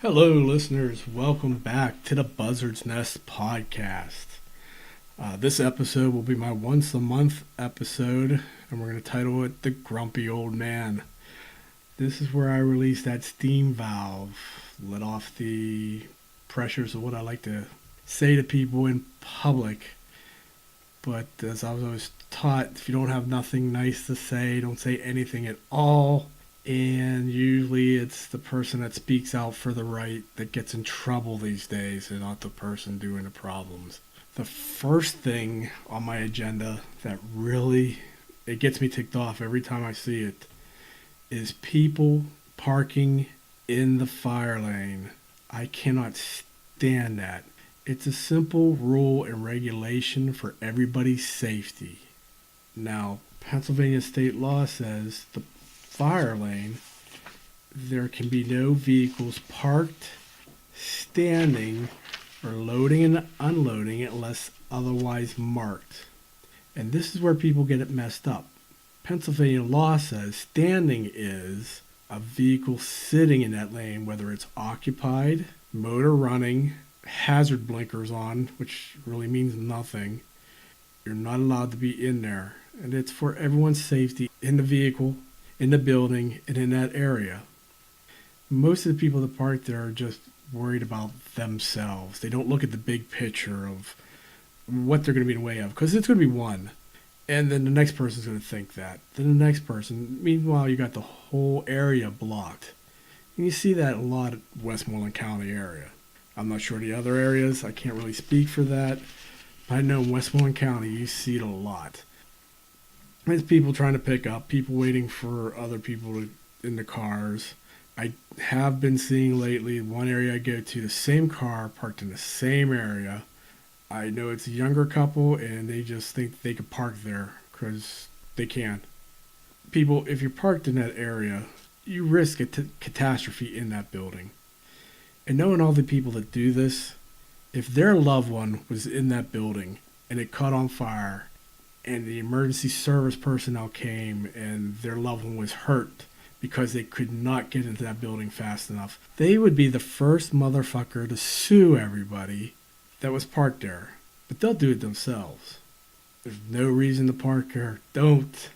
Hello, listeners. Welcome back to the Buzzard's Nest podcast. This episode will be my once a month episode, and we're going to title it The Grumpy Old Man. This is where I release that steam valve, let off the pressures of what I like to say to people in public. But as I was always taught, if you don't have nothing nice to say, don't say anything at all. And usually it's the person that speaks out for the right that gets in trouble these days and not the person doing the problems. The first thing on my agenda that really it gets me ticked off every time I see it is people parking in the fire lane. I cannot stand that. It's a simple rule and regulation for everybody's safety. Now, Pennsylvania state law says the fire lane, there can be no vehicles parked, standing, or loading and unloading unless otherwise marked. And this is where people get it messed up. Pennsylvania law says standing is a vehicle sitting in that lane, whether it's occupied, motor running, hazard blinkers on, which really means nothing. You're not allowed to be in there. And it's for everyone's safety in the vehicle, in the building, and in that area. Most of the people that park there are just worried about themselves. They don't look at the big picture of what they're going to be in the way of, because it's going to be one. And then the next person's going to think that. Then the next person. Meanwhile, you got the whole area blocked. And you see that a lot at Westmoreland County area. I'm not sure the other areas. I can't really speak for that. But I know in Westmoreland County, you see it a lot. It's people trying to pick up, people waiting for other people in the cars. I have been seeing lately, one area I go to, the same car parked in the same area. I know it's a younger couple, and they just think they could park there because they can. People, if you're parked in that area, you risk a catastrophe in that building. And knowing all the people that do this, if their loved one was in that building and it caught on fire, and the emergency service personnel came and their loved one was hurt because they could not get into that building fast enough, they would be the first motherfucker to sue everybody that was parked there. But they'll do it themselves. There's no reason to park there. Don't.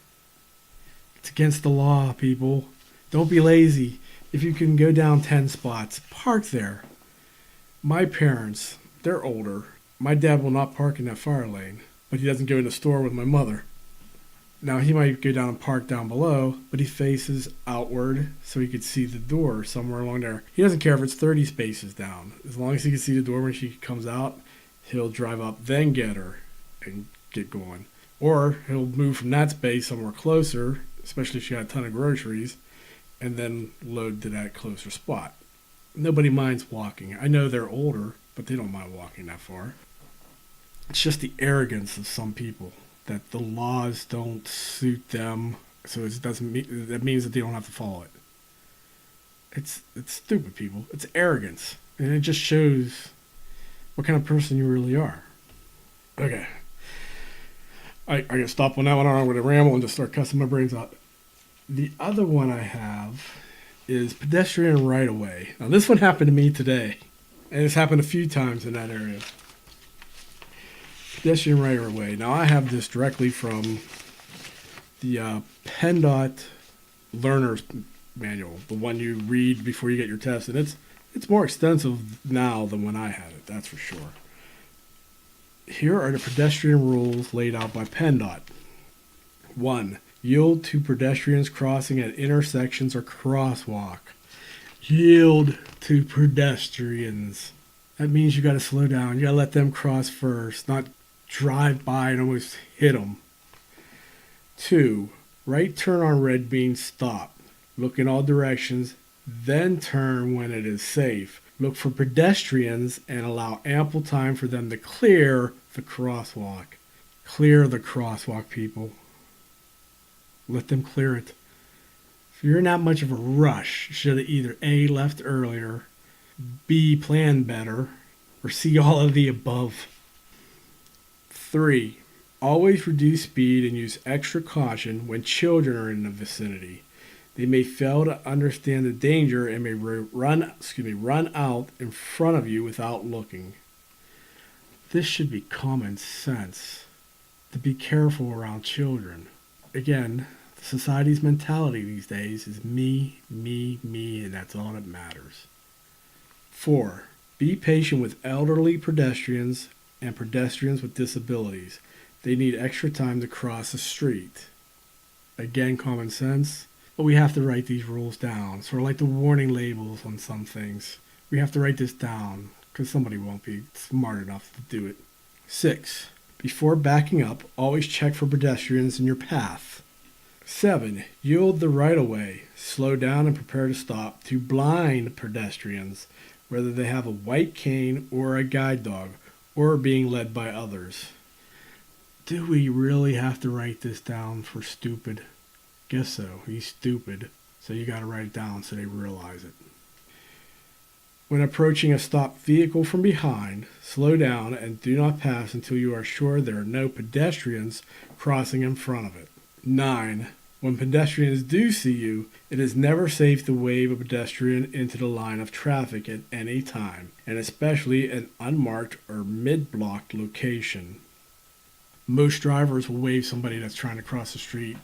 It's against the law, people. Don't be lazy. If you can go down 10 spots, park there. My parents, they're older. My dad will not park in that fire lane, but he doesn't go in the store with my mother. Now, he might go down and park down below, but he faces outward so he could see the door somewhere along there. He doesn't care if it's 30 spaces down. As long as he can see the door when she comes out, he'll drive up, then get her and get going. Or he'll move from that space somewhere closer, especially if she got a ton of groceries, and then load to that closer spot. Nobody minds walking. I know they're older, but they don't mind walking that far. It's just the arrogance of some people that the laws don't suit them, so it doesn't mean that means that they don't have to follow it. It's stupid, people. It's arrogance, and it just shows what kind of person you really are. Okay, I gotta stop on that one. I'm gonna ramble and just start cussing my brains out. The other one I have is pedestrian right of way. Now this one happened to me today, and it's happened a few times in that area. Pedestrian right of way. Now I have this directly from the PennDOT Learner's Manual, the one you read before you get your test, and it's more extensive now than when I had it. That's for sure. Here are the pedestrian rules laid out by PennDOT. 1. Yield to pedestrians crossing at intersections or crosswalk. Yield to pedestrians. That means you got to slow down. You got to let them cross first, not drive by and almost hit them. 2. Right turn on red means stop. Look in all directions, then turn when it is safe. Look for pedestrians and allow ample time for them to clear the crosswalk. Clear the crosswalk, people. Let them clear it. If you're in that much of a rush, you should have either A, left earlier, B, planned better, or C, all of the above. 3. Always reduce speed and use extra caution when children are in the vicinity. They may fail to understand the danger and may run out in front of you without looking. This should be common sense, to be careful around children. Again, society's mentality these days is me, me, me, and that's all that matters. 4. Be patient with elderly pedestrians and pedestrians with disabilities. They need extra time to cross the street. Again, common sense, but we have to write these rules down. Sort of like the warning labels on some things. We have to write this down because somebody won't be smart enough to do it. 6. Before backing up, always check for pedestrians in your path. 7. Yield the right-of-way. Slow down and prepare to stop to blind pedestrians, whether they have a white cane or a guide dog, or are being led by others. Do we really have to write this down for stupid? Guess so. He's stupid, so you got to write it down so they realize it. When approaching a stopped vehicle from behind, slow down and do not pass until you are sure there are no pedestrians crossing in front of it. 9. When pedestrians do see you, it is never safe to wave a pedestrian into the line of traffic at any time, and especially an unmarked or mid-blocked location. Most drivers will wave somebody that's trying to cross the street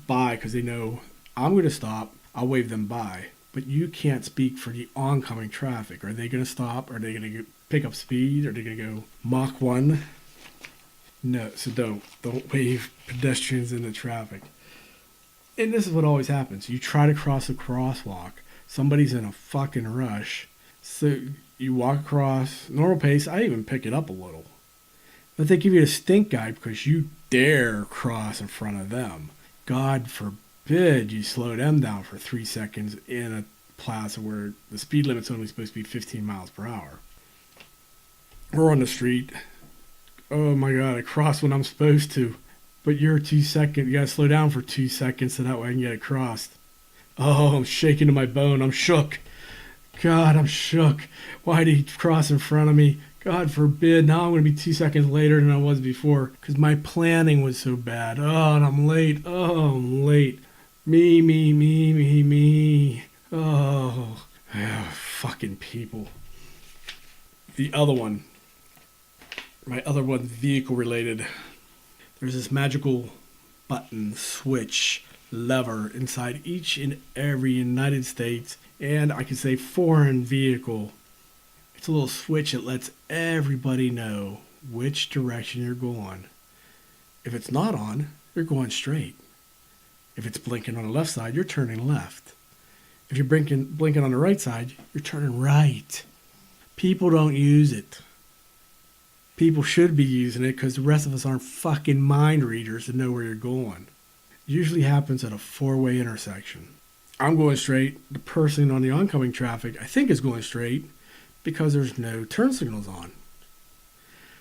by because they know, I'm going to stop, I'll wave them by. But you can't speak for the oncoming traffic. Are they going to stop? Are they going to pick up speed? Are they going to go Mach 1? No, so don't wave pedestrians into traffic. And this is what always happens. You try to cross a crosswalk. Somebody's in a fucking rush. So you walk across normal pace. I even pick it up a little. But they give you a stink eye because you dare cross in front of them. God forbid you slow them down for 3 seconds in a plaza where the speed limit's only supposed to be 15 miles per hour. Or on the street. Oh my God, I crossed when I'm supposed to. But you're 2 seconds. You gotta slow down for 2 seconds so that way I can get it crossed. Oh, I'm shaking to my bone. I'm shook. God, I'm shook. Why did he cross in front of me? God forbid. Now I'm going to be 2 seconds later than I was before because my planning was so bad. Oh, and I'm late. Oh, I'm late. Me, me, me, me, me. Oh, fucking people. The other one. My other one, vehicle related. There's this magical button, switch, lever inside each and every United States and I could say foreign vehicle. It's a little switch that lets everybody know which direction you're going. If it's not on, you're going straight. If it's blinking on the left side, you're turning left. If you're blinking on the right side, you're turning right. People don't use it. People should be using it because the rest of us aren't fucking mind readers to know where you're going. It usually happens at a four-way intersection. I'm going straight. The person on the oncoming traffic, I think, is going straight because there's no turn signals on.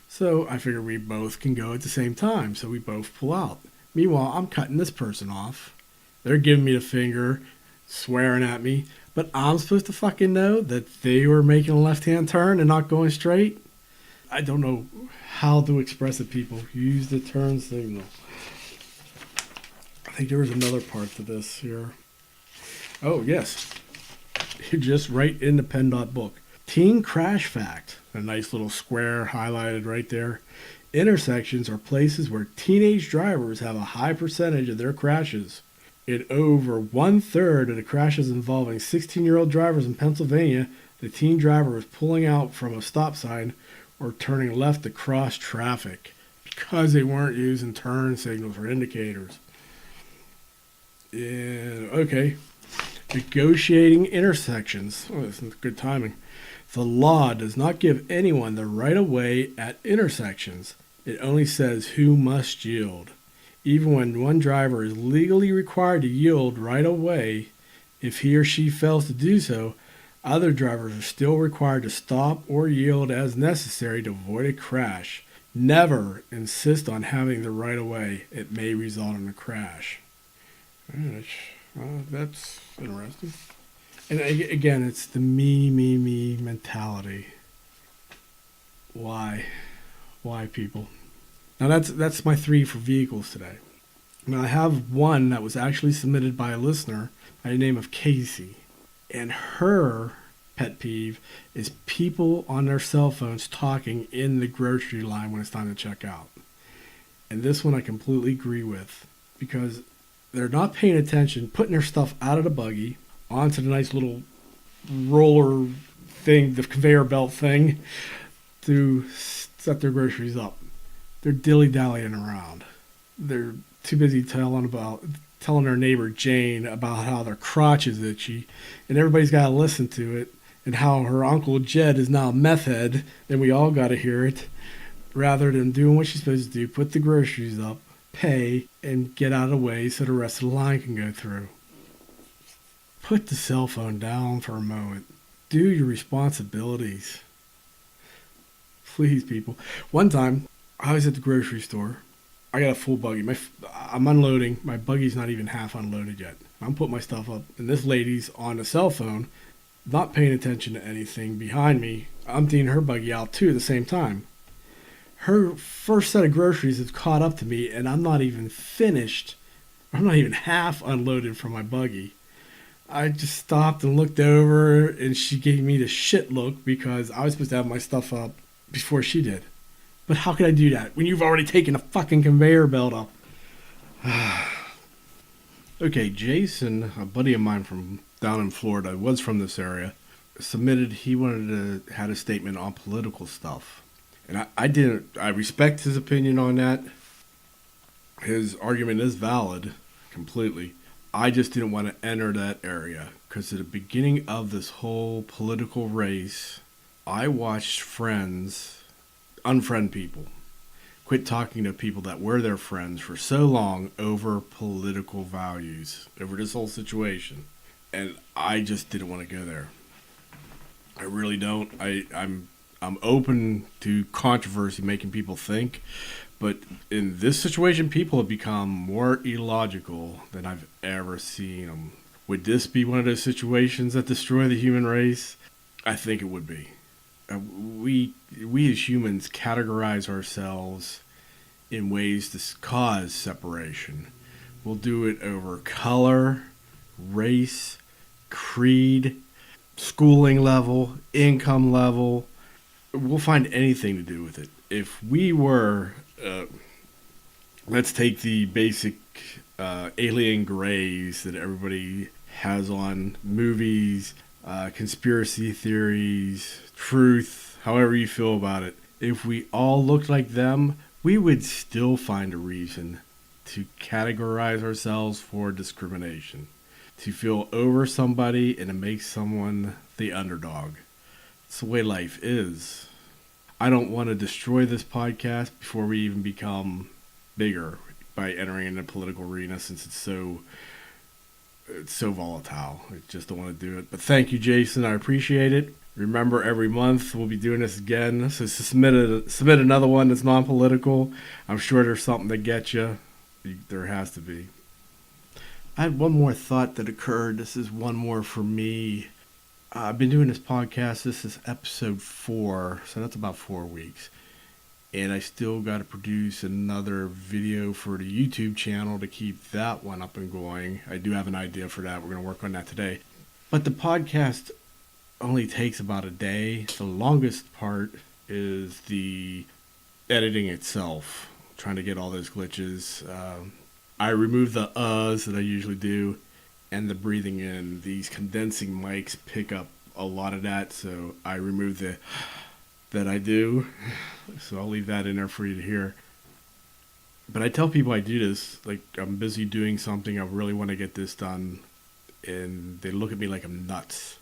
So I figure we both can go at the same time, so we both pull out. Meanwhile, I'm cutting this person off. They're giving me the finger, swearing at me, but I'm supposed to fucking know that they were making a left-hand turn and not going straight? I don't know how to express it, people. Use the turn signal. I think there was another part to this here. Oh, yes. Just right in the PennDOT book. Teen crash fact. A nice little square highlighted right there. Intersections are places where teenage drivers have a high percentage of their crashes. In over 1/3 of the crashes involving 16-year-old drivers in Pennsylvania, the teen driver was pulling out from a stop sign or turning left to cross traffic because they weren't using turn signals or indicators. Okay. Negotiating intersections. Oh, this is good timing. The law does not give anyone the right of way at intersections. It only says who must yield. Even when one driver is legally required to yield right of way, if he or she fails to do so, other drivers are still required to stop or yield as necessary to avoid a crash. Never insist on having the right of way. It may result in a crash. That's interesting. And again, it's the me, me, me mentality. Why? Why, people? Now that's my 3 for vehicles today. Now I have one that was actually submitted by a listener by the name of Casey. And her pet peeve is people on their cell phones talking in the grocery line when it's time to check out. And this one I completely agree with, because they're not paying attention, putting their stuff out of the buggy onto the nice little roller thing, the conveyor belt thing, to set their groceries up. They're dilly-dallying around. They're too busy telling their neighbor Jane about how their crotch is itchy, and everybody's got to listen to it, and how her Uncle Jed is now a meth head, and we all got to hear it, rather than doing what she's supposed to do, put the groceries up, pay, and get out of the way so the rest of the line can go through. Put the cell phone down for a moment. Do your responsibilities. Please, people. One time, I was at the grocery store. I got a full buggy. I'm unloading. My buggy's not even half unloaded yet. I'm putting my stuff up, and this lady's on the cell phone, not paying attention to anything behind me, emptying her buggy out too at the same time. Her first set of groceries has caught up to me, and I'm not even finished. I'm not even half unloaded from my buggy. I just stopped and looked over, and she gave me the shit look because I was supposed to have my stuff up before she did. But how could I do that when you've already taken a fucking conveyor belt up? Okay, Jason, a buddy of mine from down in Florida, was from this area, submitted he wanted to had a statement on political stuff. And I respect his opinion on that. His argument is valid completely. I just didn't want to enter that area because at the beginning of this whole political race, I watched friends unfriend people, quit talking to people that were their friends for so long over political values, over this whole situation. And I just didn't want to go there. I really don't. I'm open to controversy, making people think, but in this situation, people have become more illogical than I've ever seen them. Would this be one of those situations that destroy the human race? I think it would be. We as humans categorize ourselves in ways to cause separation. We'll do it over color, race, creed, schooling level, income level. We'll find anything to do with it. If we were, let's take the basic alien grays that everybody has on movies, conspiracy theories, truth, however you feel about it. If we all looked like them, we would still find a reason to categorize ourselves for discrimination, to feel over somebody and to make someone the underdog. It's the way life is. I don't want to destroy this podcast before we even become bigger by entering in the political arena, since it's so volatile. I just don't want to do it. But thank you, Jason. I appreciate it. Remember, every month we'll be doing this again. So submit another one that's non-political. I'm sure there's something to get you. There has to be. I had one more thought that occurred. This is one more for me. I've been doing this podcast. This is episode 4, so that's about 4 weeks. And I still got to produce another video for the YouTube channel to keep that one up and going. I do have an idea for that. We're going to work on that today. But the podcast only takes about a day. The longest part is the editing itself, trying to get all those glitches. I remove the uhs that I usually do, and the breathing in. These condensing mics pick up a lot of that, so I remove the that I do. So I'll leave that in there for you to hear. But I tell people I do this, like I'm busy doing something, I really want to get this done, and they look at me like I'm nuts.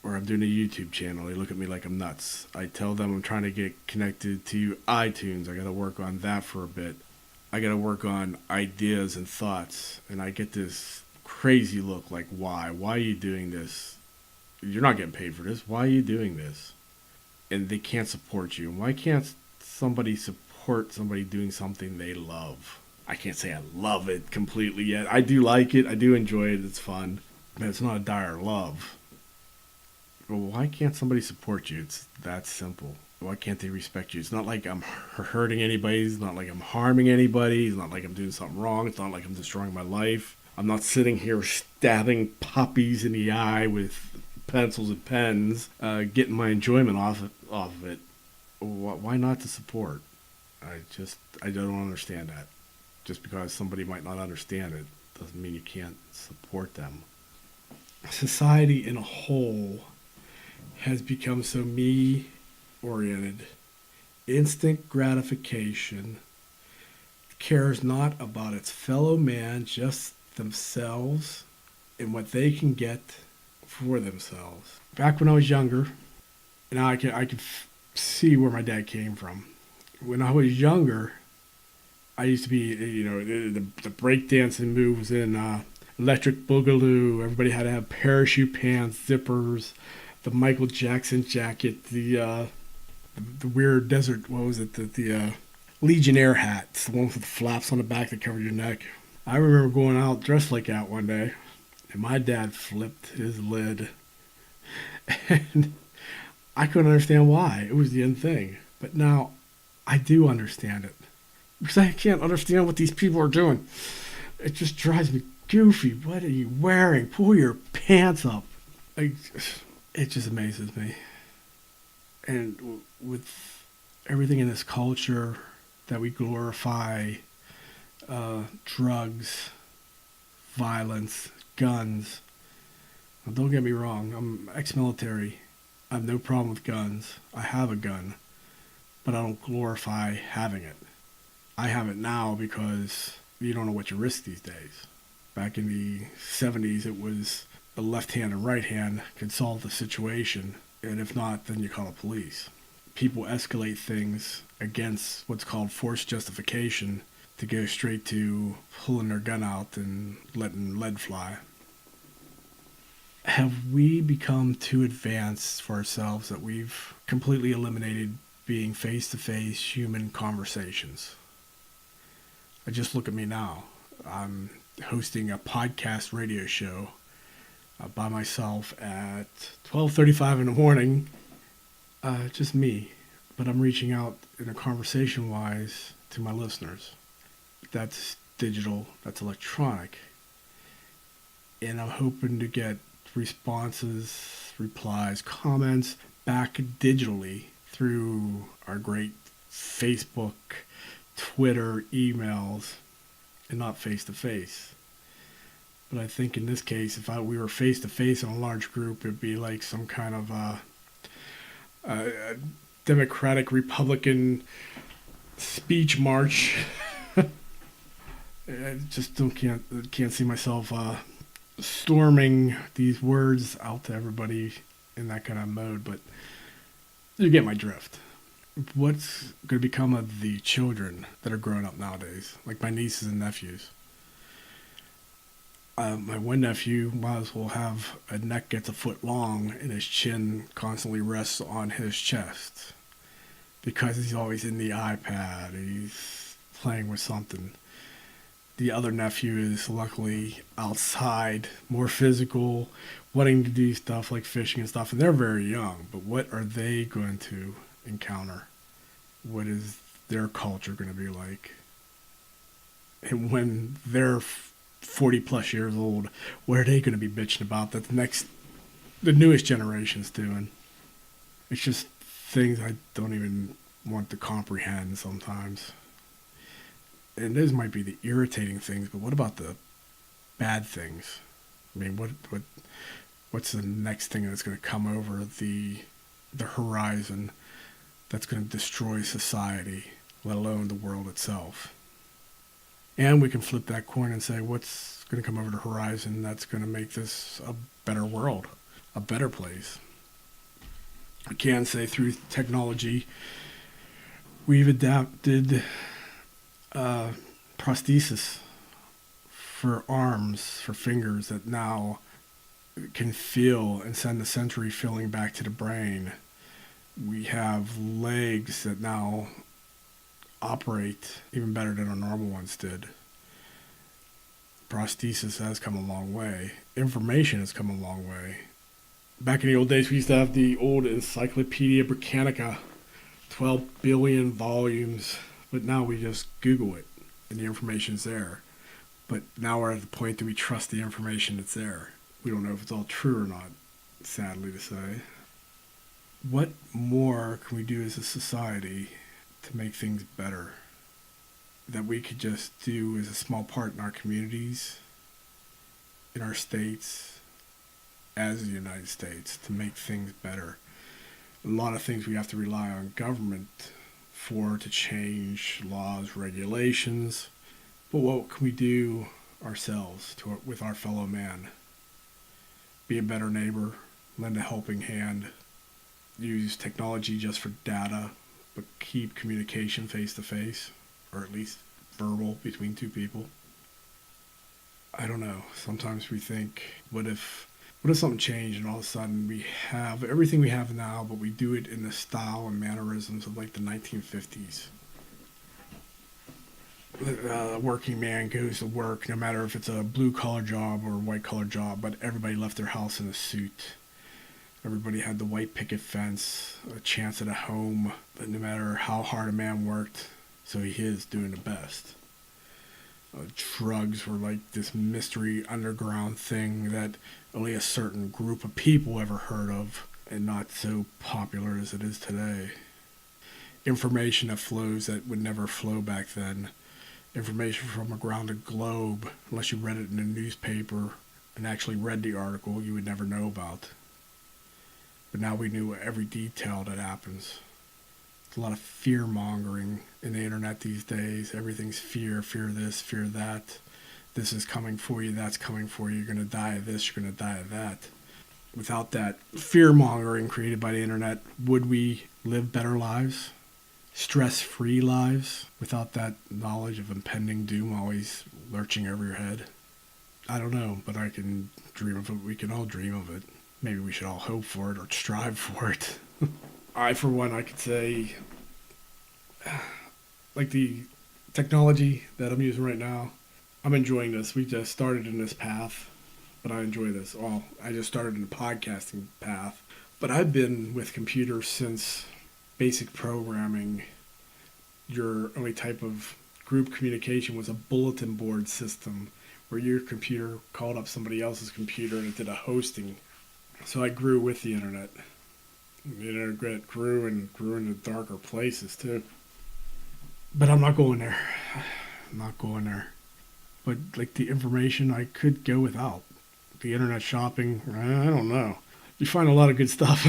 Or I'm doing a YouTube channel, they look at me like I'm nuts. I tell them I'm trying to get connected to iTunes, I gotta work on that for a bit. I gotta work on ideas and thoughts, and I get this crazy look like, why? Why are you doing this? You're not getting paid for this. Why are you doing this? And they can't support you. Why can't somebody support somebody doing something they love? I can't say I love it completely yet. I do like it. I do enjoy it. It's fun. But it's not a dire love. Well, why can't somebody support you? It's that simple. Why can't they respect you? It's not like I'm hurting anybody. It's not like I'm harming anybody. It's not like I'm doing something wrong. It's not like I'm destroying my life. I'm not sitting here stabbing puppies in the eye with pencils and pens, getting my enjoyment off of it. Why not to support? I don't understand that. Just because somebody might not understand it doesn't mean you can't support them. Society in a whole has become so me oriented. Instant gratification, cares not about its fellow man, just themselves and what they can get for themselves. Back when I was younger, now I can see where my dad came from. When I was younger, I used to be, the breakdancing moves in Electric Boogaloo. Everybody had to have parachute pants, zippers, the Michael Jackson jacket, the weird desert, what was it, the Legionnaire hats, the ones with the flaps on the back that covered your neck. I remember going out dressed like that one day, and my dad flipped his lid. And I couldn't understand why. It was the end thing. But now I do understand it. Because I can't understand what these people are doing. It just drives me goofy. What are you wearing? Pull your pants up. It just amazes me. And with everything in this culture that we glorify, drugs, violence, guns. Now, don't get me wrong, I'm ex-military. I have no problem with guns. I have a gun, but I don't glorify having it. I have it now because you don't know what you risk these days. Back in the 70s, it was the left hand and right hand could solve the situation, and if not, then you call the police. People escalate things against what's called force justification to go straight to pulling their gun out and letting lead fly. Have we become too advanced for ourselves that we've completely eliminated being face-to-face human conversations? I just look at me now. I'm hosting a podcast radio show by myself at 12:35 in the morning. Just me. But I'm reaching out in a conversation-wise to my listeners. That's digital. That's electronic. And I'm hoping to get responses, replies, comments back digitally through our great Facebook, Twitter, emails, and not face-to-face. But I think in this case, if we were face-to-face in a large group, it'd be like some kind of a Democratic Republican speech march. I just can't see myself storming these words out to everybody in that kind of mode, but you get my drift. What's going to become of the children that are growing up nowadays, like my nieces and nephews? My one nephew might as well have a neck that's a foot long and his chin constantly rests on his chest because he's always in the iPad. He's playing with something. The other nephew is luckily outside, more physical, wanting to do stuff like fishing and stuff, and they're very young. But what are they going to encounter? What is their culture going to be like? And when they're 40 plus years old, what are they going to be bitching about that the newest generation's doing? It's just things I don't even want to comprehend sometimes. And those might be the irritating things, but what about the bad things? I mean, what's the next thing that's going to come over the horizon that's going to destroy society, let alone the world itself? And we can flip that coin and say, what's going to come over the horizon that's going to make this a better world, a better place? I can say through technology, we've adapted prosthesis for arms, for fingers that now can feel and send the sensory feeling back to the brain. We have legs that now operate even better than our normal ones did. Prosthesis has come a long way. Information has come a long way. Back in the old days, we used to have the old Encyclopedia Britannica, 12 billion volumes, but now we just Google it and the information's there. But now we're at the point that we trust the information that's there. We don't know if it's all true or not, sadly to say. What more can we do as a society to make things better? That we could just do as a small part in our communities, in our states, as the United States, to make things better. A lot of things we have to rely on government for to change laws, regulations. But what can we do ourselves with our fellow man? Be a better neighbor, lend a helping hand, use technology just for data, but keep communication face to face, or at least verbal between two people. I don't know. Sometimes we think, what if something changed and all of a sudden we have everything we have now, but we do it in the style and mannerisms of like the 1950s? Working man goes to work, no matter if it's a blue-collar job or a white-collar job, but everybody left their house in a suit. Everybody had the white picket fence, a chance at a home, but no matter how hard a man worked, so he is doing the best. Drugs were like this mystery underground thing that only a certain group of people ever heard of, and not so popular as it is today. Information that flows that would never flow back then. Information from around the globe, unless you read it in a newspaper and actually read the article, you would never know about. But now we knew every detail that happens. There's a lot of fear-mongering in the internet these days. Everything's fear this, fear that. This is coming for you, that's coming for you. You're going to die of this, you're going to die of that. Without that fear-mongering created by the internet, would we live better lives? Stress-free lives? Without that knowledge of impending doom always lurching over your head? I don't know, but I can dream of it. We can all dream of it. Maybe we should all hope for it or strive for it. For one, I could say, like the technology that I'm using right now, I'm enjoying this. We just started in this path, but I enjoy this. Well, I just started in the podcasting path, but I've been with computers since basic programming. Your only type of group communication was a bulletin board system where your computer called up somebody else's computer and it did a hosting. So I grew with the internet. The internet grew into darker places too. But I'm not going there. I'm not going there. But like the information I could go without. The internet shopping, I don't know. You find a lot of good stuff.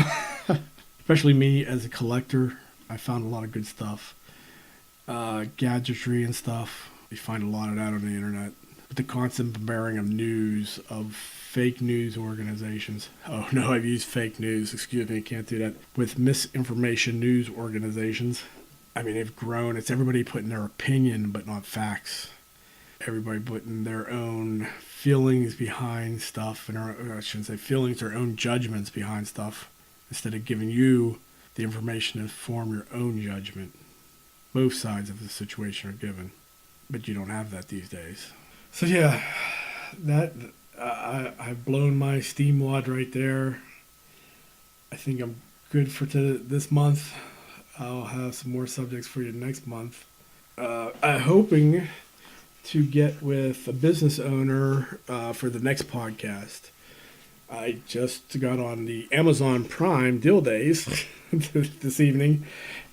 Especially me as a collector, I found a lot of good stuff. Gadgetry and stuff. You find a lot of that on the internet. But the constant bearing of news, of fake news organizations. Oh no, I've used fake news. Excuse me, can't do that. With misinformation news organizations. I mean, they've grown. It's everybody putting their opinion, but not facts. Everybody putting their own feelings behind stuff, and I shouldn't say feelings, their own judgments behind stuff, instead of giving you the information to form your own judgment. Both sides of the situation are given, but you don't have that these days. So yeah, that I've blown my steam wad right there. I think I'm good for this month. I'll have some more subjects for you next month. I'm hoping to get with a business owner for the next podcast. I just got on the Amazon Prime deal days this evening,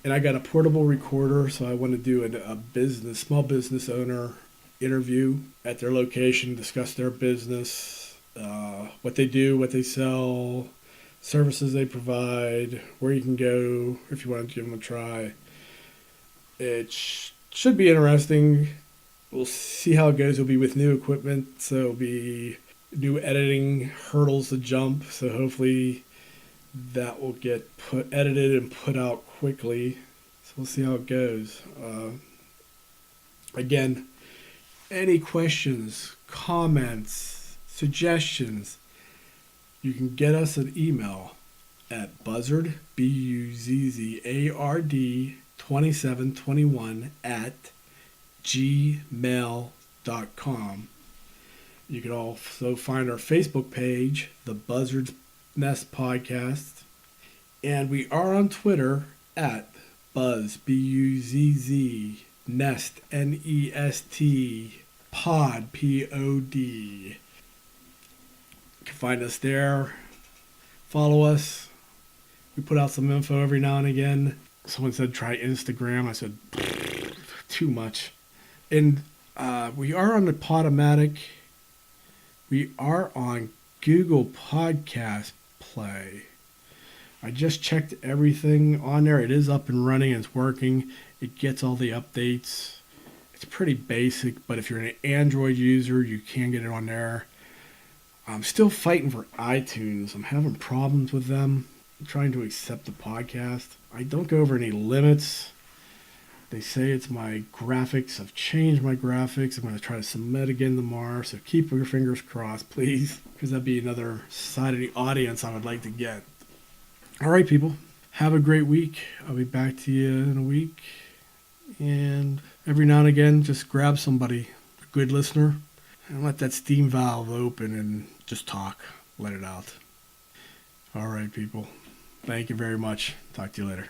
and I got a portable recorder, so I want to do a small business owner interview at their location, discuss their business, what they do, what they sell, services they provide, where you can go if you want to give them a try. It should be interesting. We'll see how it goes. It'll be with new equipment, so it'll be new editing hurdles to jump. So hopefully that will get edited and put out quickly. So we'll see how it goes. Again, any questions, comments, suggestions, you can get us an email at buzzard, BUZZARD 2721 at gmail.com. You can also find our Facebook page, The Buzzard's Nest Podcast. And we are on Twitter at Buzz, BUZZ, Nest, NEST, Pod, P-O-D. You can find us there. Follow us. We put out some info every now and again. Someone said try Instagram. I said too much. And we are on the Podomatic. We are on Google Podcast Play. I just checked everything on there. It is up and running. It's working. It gets all the updates. It's pretty basic, but if you're an Android user, you can get it on there. I'm still fighting for iTunes. I'm having problems with them. I'm trying to accept the podcast. I don't go over any limits. They say it's my graphics. I've changed my graphics. I'm going to try to submit again tomorrow. So keep your fingers crossed, please, because that'd be another side of the audience I would like to get. All right, people. Have a great week. I'll be back to you in a week. And every now and again, just grab somebody, a good listener, and let that steam valve open and just talk. Let it out. All right, people. Thank you very much. Talk to you later.